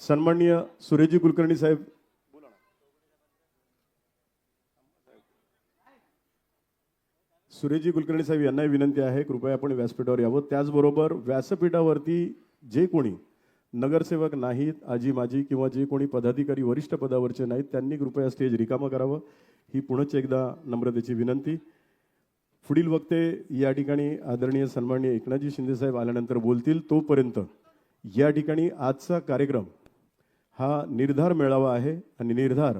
सन्माननीय सुरेशजी कुलकर्णी साहेब, सुरेशजी कुलकर्णी साहेब यांनाही विनंती आहे, कृपया आपण व्यासपीठावर यावं. त्याचबरोबर व्यासपीठावरती जे कोणी नगरसेवक नाहीत, आजी माजी किंवा जे कोणी पदाधिकारी वरिष्ठ पदावरचे नाहीत त्यांनी कृपया स्टेज रिकामं करावं, ही पुनश्च एकदा नम्रतेची विनंती. पुढील वक्ते या ठिकाणी आदरणीय सन्माननीय एकनाथजी शिंदे साहेब आल्यानंतर बोलतील. तोपर्यंत या ठिकाणी आजचा कार्यक्रम हा निर्धार मेळावा आहे आणि निर्धार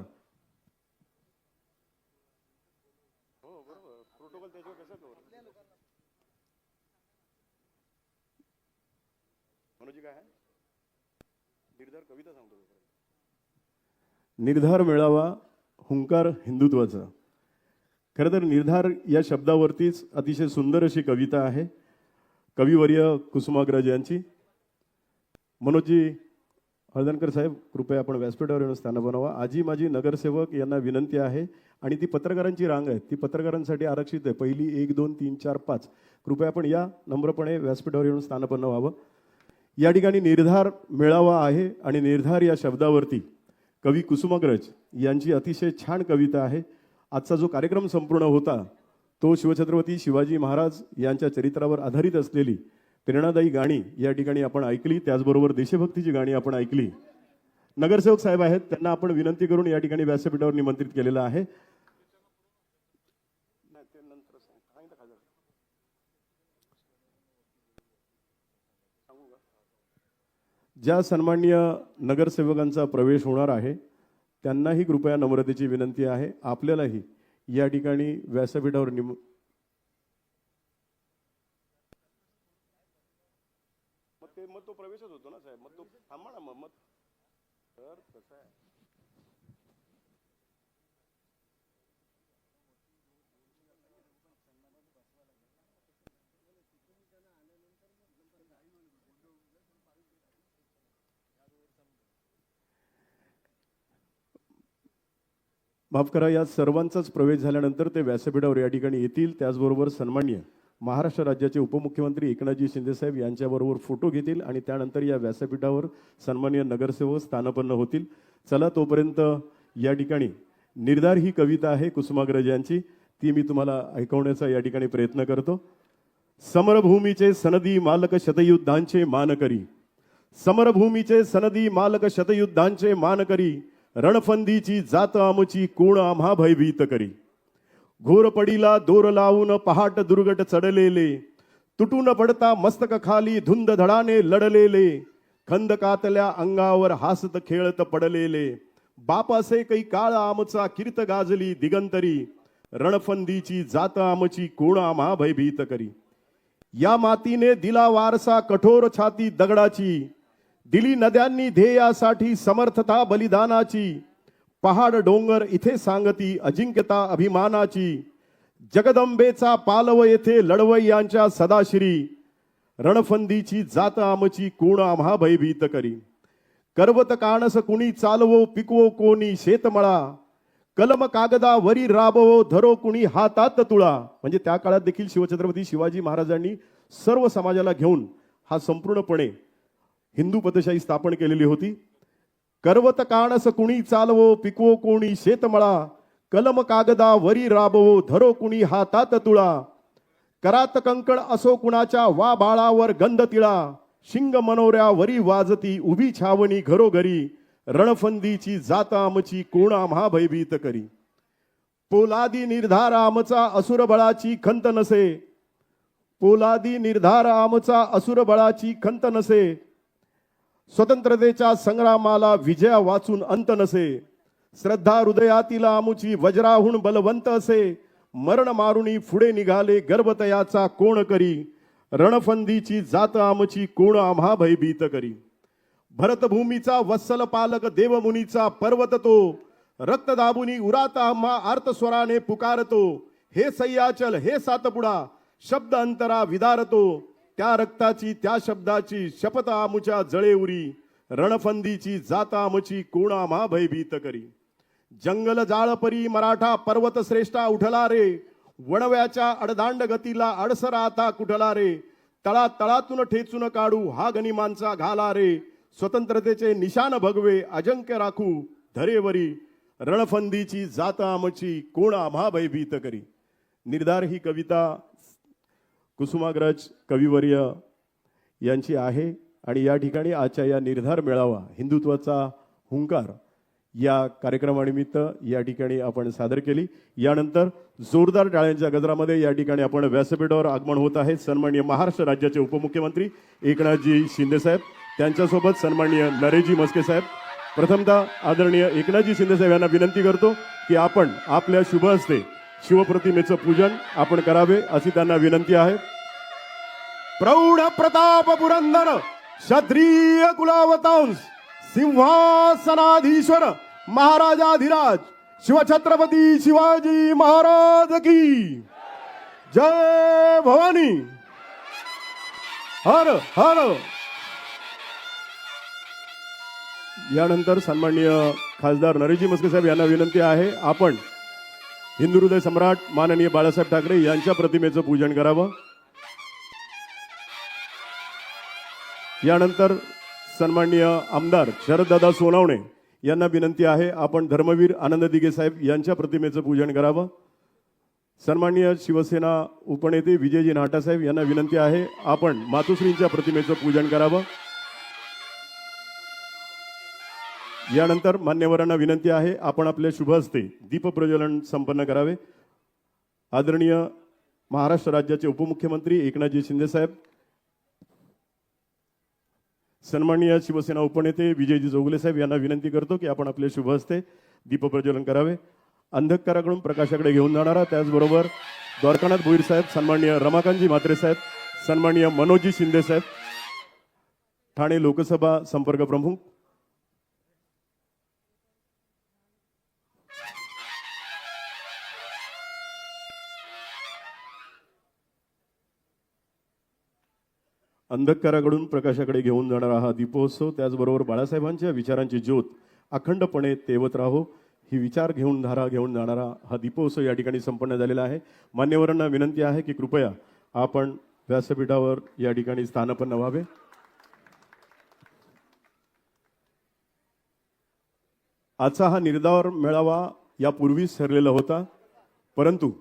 निर्धार मेळावा हुंकार हिंदुत्वाचा. खरं तर निर्धार या शब्दावरतीच अतिशय सुंदर अशी कविता आहे कविवर्य कुसुमाग्रज यांची. मनोजी हळदणकर साहेब, कृपया आपण व्यासपीठावर येऊन स्थान बनवा. आजी माजी नगरसेवक यांना विनंती आहे आणि ती पत्रकारांची रांग आहे, ती पत्रकारांसाठी आरक्षित आहे. पहिली 1 2 3 4 5. कृपया आपण या नम्रपणे व्यासपीठावर येऊन स्थान बनवावं. या ठिकाणी निर्धार मेळावा आहे आणि निर्धार या शब्दावरती कवी कुसुमाग्रज यांची अतिशय छान कविता आहे. आजचा जो कार्यक्रम संपूर्ण होता तो शिवछत्रपती शिवाजी महाराज यांच्या चरित्रावर आधारित असलेली प्रेरणादायी गाणी या ठिकाणी आपण ऐकली. त्याचबरोबर देशभक्तीची गाणी आपण ऐकली. नगरसेवक साहेब आहेत, त्यांना आपण विनंती करून या ठिकाणी व्यासपीठावर निमंत्रित केलेलं आहे. ज्या सन्माननीय नगरसेवकांचा प्रवेश होणार आहे त्यांनाही कृपया नम्रतेची विनंती आहे, आपल्यालाही या ठिकाणी व्यासपीठावर मग तो प्रवेशच होतो ना साहेब, मग तो थांबा ना. मग तर कसं आहे, माफ करा, या सर्वांचाच प्रवेश झाल्यानंतर ते व्यासपीठावर या ठिकाणी येतील. त्याचबरोबर सन्माननीय महाराष्ट्र राज्याचे उपमुख्यमंत्री एकनाथजी शिंदे साहेब यांच्याबरोबर फोटो घेतील आणि त्यानंतर या व्यासपीठावर सन्माननीय नगरसेवक स्थानापन्न होतील. चला, तोपर्यंत या ठिकाणी निर्धार ही कविता आहे कुसुमाग्रज यांची, ती मी तुम्हाला ऐकवण्याचा या ठिकाणी प्रयत्न करतो. समरभूमीचे सनदी मालक शतयुद्धांचे मानकरी, समरभूमीचे सनदी मालक शतयुद्धांचे मानकरी, रणफंदीची जात आमची कोण आम्हा भयभीत करी. घोरपडीला दोर लावून पहाट दुर्गट चढलेले, तुटून पडता मस्तक खाली धुंद धडाने लढलेले, खंदकातल्या अंगावर हासत खेळत पडलेले, बापासे काही काळ आमचा कीर्त गाजली दिगंतरी, रणफंदीची जात आमची कोण आम्हा भयभीत करी. या मातीने दिला वारसा कठोर छाती दगडाची, दिली नद्यांनी ध्येयासाठी समर्थता बलिदानाची, पहाड डोंगर इथे सांगती अजिंक्यता अभिमानाची, जगदंबेचा पालव येथे लढवय्यांच्या सदाश्री, रणफंदीची जात आमची कोण आम्हा भयभीत करी. करवत काणस कुणी चालवो पिकवो कोणी शेतमळा, कलम कागदा वरी राबवो धरो कुणी हातात तुळा. म्हणजे त्या काळात देखील शिवछत्रपती शिवाजी महाराजांनी सर्व समाजाला घेऊन हा संपूर्णपणे हिंदू पदशाही स्थापन केलेली होती. करवत काणस कुणी चालवो पिकवो कोणी शेतमळा, कलम कागदा वरी राबवो धरो कुणी हातात तुळा, करात कंकण असो कुणाच्या वा बाळावर गंध तिळा, शिंग मनोऱ्या वरी वाजती उभी छावणी घरोघरी, रणफंदीची जात आमची कोण आम्हा भयभीत करी. पोलादी निर्धार आमचा असुर बळाची खंत नसे, पोलादी निर्धार आमचा असुर बळाची खंत नसे, स्वतंत्रतेच्या संग्रामाला विजया वाचून अंत नसे, श्रद्धा हृदयातील आमुची वज्राहून बलवंत असे, मरण मारुनी पुढे निघाले गर्भतयाचा कोण करी, रणफंदीची जात आमची कोण आम्हा भयभीत करी. भरतभूमीचा वत्सल पालक देवमुनीचा पर्वत तो, रक्त दाबुनी उरात आम्हा आर्तस्वराने पुकारतो, हे सह्याचल हे सातपुडा शब्द अंतरा विदारतो, त्या रक्ताची त्या शब्दाची शपथ आमुच्या जळेउरी, रणफंदीची जात आमची कोण आम्हा भयभीत करी. जंगल जाळपरी मराठा पर्वत श्रेष्ठा उठला रे, वणव्याच्या अडदांड गतीला अडसरा आता कुठला रे, तळातळातून ठेचून काढू हा गनिमांचा घाला रे, स्वतंत्रतेचे निशान भगवे अजंक्य राखू धरेवरी रणफंदीची जात आमची कोण आम्हा भयभीत करी. निर्धार ही कविता कुसुमाग्रज कविवर्य यांची आहे आणि या ठिकाणी आजच्या या निर्धार मेळावा हिंदुत्वाचा हुंकार या कार्यक्रमानिमित्त या ठिकाणी आपण सादर केली. यानंतर जोरदार टाळ्यांच्या गजरामध्ये या ठिकाणी आपण व्यासपीठावर आगमन होत आहे सन्माननीय महाराष्ट्र राज्याचे उपमुख्यमंत्री एकनाथजी शिंदे साहेब, त्यांच्यासोबत सन्माननीय नरेशजी म्हस्के साहेब. प्रथमतः आदरणीय एकनाथजी शिंदे साहेब यांना विनंती करतो की आपण आपल्या शुभ हस्ते शिवप्रतिमेचं पूजन आपण करावे अशी त्यांना विनंती आहे. प्रौढ प्रताप पुरंदर क्षत्रिय कुलावतांश सिंहासनाधीश्वर महाराजाधिराज शिवछत्रपती शिवाजी महाराज की जय भवानी. हर हर. यानंतर सन्माननीय खासदार नरेशजी म्हस्के साहेब यांना विनंती आहे आपण हिंदू हृदय सम्राट माननीय बाळासाहेब ठाकरे यांच्या प्रतिमेचं पूजन करावं. यानंतर सन्माननीय आमदार शरददादा सोनवणे यांना विनंती आहे आपण धर्मवीर आनंद दिघे साहेब यांच्या प्रतिमेचं पूजन करावं. सन्माननीय शिवसेना उपनेते विजयजी नाटा साहेब यांना विनंती आहे आपण मातोश्रींच्या प्रतिमेचं पूजन करावं. यानंतर मान्यवरांना विनंती आहे आपण आपल्या शुभ हस्ते दीपप्रज्वलन संपन्न करावे. आदरणीय महाराष्ट्र राज्याचे उपमुख्यमंत्री एकनाथजी शिंदे साहेब, सन्माननीय शिवसेना उपनेते विजयजी जोगले साहेब यांना विनंती करतो की आपण आपले शुभ हस्ते दीपप्रज्वलन करावे. अंधकाराकडून प्रकाशाकडे घेऊन जाणारा, त्याचबरोबर द्वारकानाथ भोईर साहेब, सन्माननीय रमाकांतजी म्हात्रे साहेब, सन्माननीय मनोजजी शिंदे साहेब, ठाणे लोकसभा संपर्क प्रमुख, अंधकाराकडून प्रकाशाकडे घेऊन जाणारा हा दीपोत्सव, त्याचबरोबर बाळासाहेबांच्या विचारांची ज्योत अखंडपणे तेवत राहो ही विचार घेऊन जाणारा हा दीपोत्सव या ठिकाणी संपन्न झालेला आहे. मान्यवरांना विनंती आहे की कृपया आपण व्यासपीठावर या ठिकाणी स्थानापन्न व्हावे. आजचा हा निर्धार मेळावा यापूर्वीच ठरलेला होता, परंतु